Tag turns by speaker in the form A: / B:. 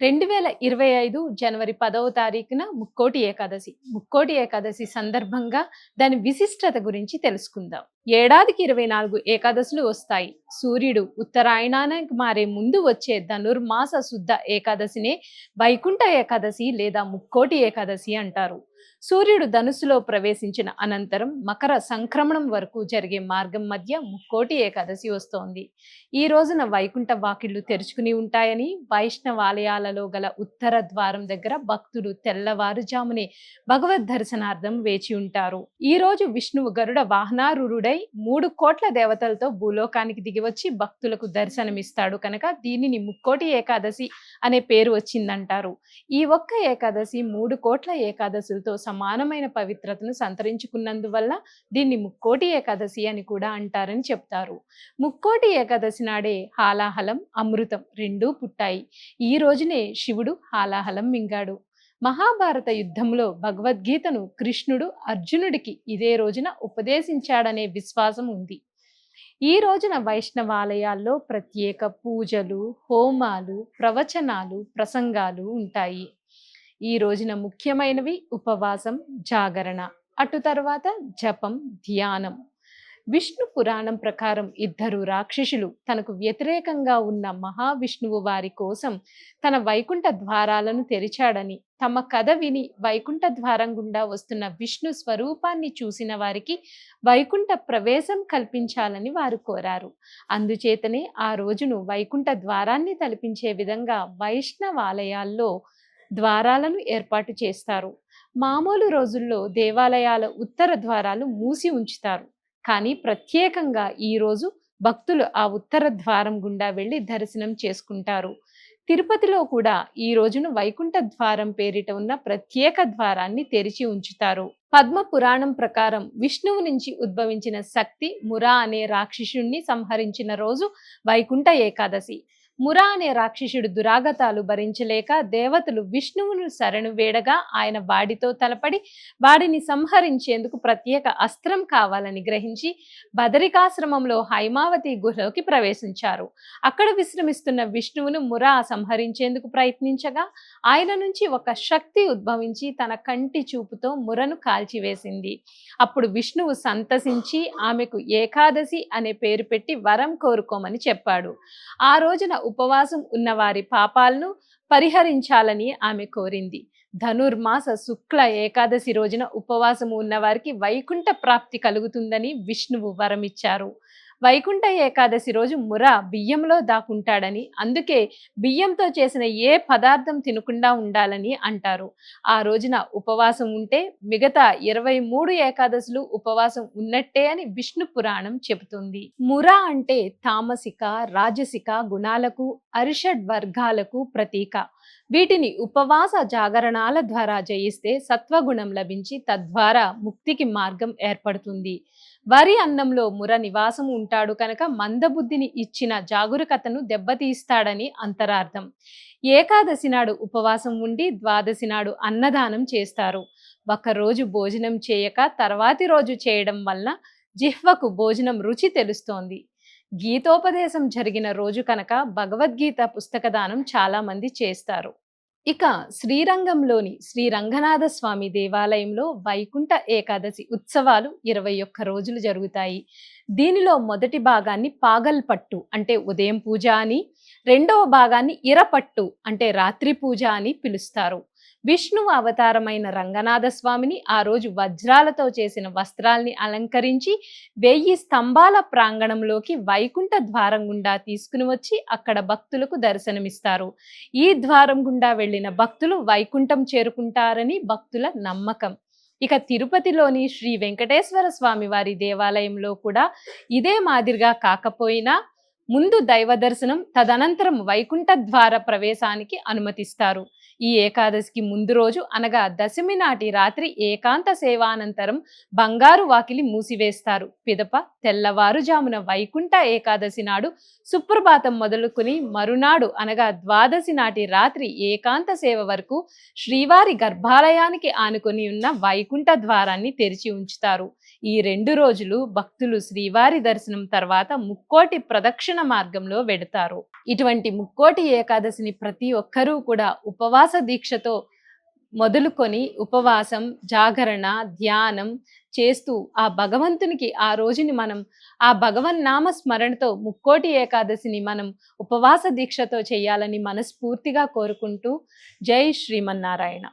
A: 2025 జనవరి 10వ తారీఖున ముక్కోటి ఏకాదశి. ముక్కోటి ఏకాదశి సందర్భంగా దాని విశిష్టత గురించి తెలుసుకుందాం. ఏడాదికి 24 ఏకాదశులు వస్తాయి. సూర్యుడు ఉత్తరాయణానికి మారే ముందు వచ్చే ధనుర్మాస శుద్ధ ఏకాదశినే వైకుంఠ ఏకాదశి లేదా ముక్కోటి ఏకాదశి అంటారు. సూర్యుడు ధనుస్సులో ప్రవేశించిన అనంతరం మకర సంక్రమణం వరకు జరిగే మార్గం మధ్య ముక్కోటి ఏకాదశి వస్తోంది. ఈ రోజున వైకుంఠ వాకిళ్లు తెరుచుకుని ఉంటాయని వైష్ణవాలయాలలో గల ఉత్తర ద్వారం దగ్గర భక్తులు తెల్లవారుజామునే భగవద్ దర్శనార్థం వేచి ఉంటారు. ఈ రోజు విష్ణువు గరుడ వాహనారూఢుడై 3 కోట్ల దేవతలతో భూలోకానికి దిగివచ్చి భక్తులకు దర్శనమిస్తాడు కనుక దీనిని ముక్కోటి ఏకాదశి అనే పేరు వచ్చిందంటారు. ఈ ఒక్క ఏకాదశి 3 కోట్ల ఏకాదశులతో సమానమైన పవిత్రతను సంతరించుకున్నందువల్ల దీన్ని ముక్కోటి ఏకాదశి అని కూడా అంటారని చెప్తారు. ముక్కోటి ఏకాదశి నాడే హాలాహలం, అమృతం రెండూ పుట్టాయి. ఈ రోజునే శివుడు హాలాహలం మింగాడు. మహాభారత యుద్ధంలో భగవద్గీతను కృష్ణుడు అర్జునుడికి ఇదే రోజున ఉపదేశించాడనే విశ్వాసం ఉంది. ఈ రోజున వైష్ణవాలయాల్లో ప్రత్యేక పూజలు, హోమాలు, ప్రవచనాలు, ప్రసంగాలు ఉంటాయి. ఈ రోజున ముఖ్యమైనవి ఉపవాసం, జాగరణ, అటు తర్వాత జపం, ధ్యానం. విష్ణు పురాణం ప్రకారం 2 రాక్షసులు తనకు వ్యతిరేకంగా ఉన్న మహావిష్ణువు వారి కోసం తన వైకుంఠ ద్వారాలను తెరిచాడని, తమ కథ విని వైకుంఠ ద్వారం గుండా వస్తున్న విష్ణు స్వరూపాన్ని చూసిన వారికి వైకుంఠ ప్రవేశం కల్పించాలని వారు కోరారు. అందుచేతనే ఆ రోజును వైకుంఠ ద్వారాన్ని తలపించే విధంగా వైష్ణవాలయాల్లో ద్వారాలను ఏర్పాటు చేస్తారు. మామూలు రోజుల్లో దేవాలయాల ఉత్తర ద్వారాలు మూసి ఉంచుతారు. కానీ ప్రత్యేకంగా ఈ రోజు భక్తులు ఆ ఉత్తర ద్వారం గుండా వెళ్ళి దర్శనం చేసుకుంటారు. తిరుపతిలో కూడా ఈ రోజును వైకుంఠ ద్వారం పేరిట ఉన్న ప్రత్యేక ద్వారాన్ని తెరిచి ఉంచుతారు. పద్మ పురాణం ప్రకారం విష్ణువు నుంచి ఉద్భవించిన శక్తి మురా అనే రాక్షసుణ్ణి సంహరించిన రోజు వైకుంఠ ఏకాదశి. మురా అనే రాక్షసుడు దురాగతాలు భరించలేక దేవతలు విష్ణువును శరణు వేడగా ఆయన వాడితో తలపడి వాడిని సంహరించేందుకు ప్రత్యేక అస్త్రం కావాలని గ్రహించి బదరికాశ్రమంలో హైమావతి గుహలోకి ప్రవేశించారు. అక్కడ విశ్రమిస్తున్న విష్ణువును మురా సంహరించేందుకు ప్రయత్నించగా ఆయన నుంచి ఒక శక్తి ఉద్భవించి తన కంటి చూపుతో మురను కాల్చివేసింది. అప్పుడు విష్ణువు సంతసించి ఆమెకు ఏకాదశి అనే పేరు పెట్టి వరం కోరుకోమని చెప్పాడు. ఆ రోజున ఉపవాసం ఉన్న వారి పాపాలను పరిహరించాలని ఆమె కోరింది. ధనుర్మాస శుక్ల ఏకాదశి రోజున ఉపవాసము ఉన్నవారికి వైకుంఠ ప్రాప్తి కలుగుతుందని విష్ణువు వరమిచ్చారు. వైకుంఠ ఏకాదశి రోజు ముర బియ్యంలో దాక్కుంటాడని, అందుకే బియ్యంతో చేసిన ఏ పదార్థం తినకుండా ఉండాలని అంటారు. ఆ రోజున ఉపవాసం ఉంటే మిగతా 23 ఏకాదశులు ఉపవాసం ఉన్నట్టే అని విష్ణు పురాణం చెబుతుంది. ముర అంటే తామసిక, రాజసిక గుణాలకు, అరిషడ్ వర్గాలకు ప్రతీక. వీటిని ఉపవాస జాగరణాల ద్వారా జయిస్తే సత్వగుణం లభించి తద్వారా ముక్తికి మార్గం ఏర్పడుతుంది. వరి అన్నంలో ముర నివాసం ఉంటాడు కనుక మందబుద్ధిని ఇచ్చిన జాగరూకతను దెబ్బతీస్తాడని అంతరార్థం. ఏకాదశి నాడు ఉపవాసం ఉండి ద్వాదశి నాడు అన్నదానం చేస్తారు. ఒకరోజు భోజనం చేయక తర్వాతి రోజు చేయడం వలన జిహ్వకు భోజనం రుచి తెలుస్తోంది. గీతోపదేశం జరిగిన రోజు కనుక భగవద్గీత పుస్తక దానం చాలా మంది చేస్తారు. ఇక శ్రీరంగంలోని శ్రీ రంగనాథ స్వామి దేవాలయంలో వైకుంఠ ఏకాదశి ఉత్సవాలు 21 రోజులు జరుగుతాయి. దీనిలో మొదటి భాగాన్ని పాగల్పట్టు అంటే ఉదయం పూజ అని, రెండవ భాగాన్ని ఇరపట్టు అంటే రాత్రి పూజ అని పిలుస్తారు. విష్ణువు అవతారమైన రంగనాథ స్వామిని ఆ రోజు వజ్రాలతో చేసిన వస్త్రాల్ని అలంకరించి 1000 స్తంభాల ప్రాంగణంలోకి వైకుంఠ ద్వారం గుండా తీసుకుని వచ్చి అక్కడ భక్తులకు దర్శనమిస్తారు. ఈ ద్వారం గుండా వెళ్ళిన భక్తులు వైకుంఠం చేరుకుంటారని భక్తుల నమ్మకం. ఇక తిరుపతిలోని శ్రీ వెంకటేశ్వర స్వామి వారి దేవాలయంలో కూడా ఇదే మాదిరిగా కాకపోయినా ముందు దైవ దర్శనం, తదనంతరం వైకుంఠ ద్వార ప్రవేశానికి అనుమతిస్తారు. ఈ ఏకాదశికి ముందు రోజు అనగా దశమి నాటి రాత్రి ఏకాంత సేవానంతరం బంగారు వాకిలి మూసివేస్తారు. పిదప తెల్లవారుజామున వైకుంఠ ఏకాదశి నాడు సుప్రభాతం మొదలుకొని మరునాడు అనగా ద్వాదశి నాటి రాత్రి ఏకాంత సేవ వరకు శ్రీవారి గర్భాలయానికి ఆనుకొని ఉన్న వైకుంఠ ద్వారాన్ని తెరిచి ఉంచుతారు. ఈ 2 రోజులు భక్తులు శ్రీవారి దర్శనం తర్వాత ముక్కోటి ప్రదక్షిణ మార్గంలో వెడతారు. ఇటువంటి ముక్కోటి ఏకాదశిని ప్రతి ఒక్కరూ కూడా ఉపవాస దీక్షతో మొదలుకొని ఉపవాసం, జాగరణ, ధ్యానం చేస్తూ ఆ భగవంతునికి ఆ రోజుని మనం ఆ భగవన్నామ స్మరణతో ముక్కోటి ఏకాదశిని మనం ఉపవాస దీక్షతో చేయాలని మనస్ఫూర్తిగా కోరుకుంటూ జై శ్రీమన్నారాయణ.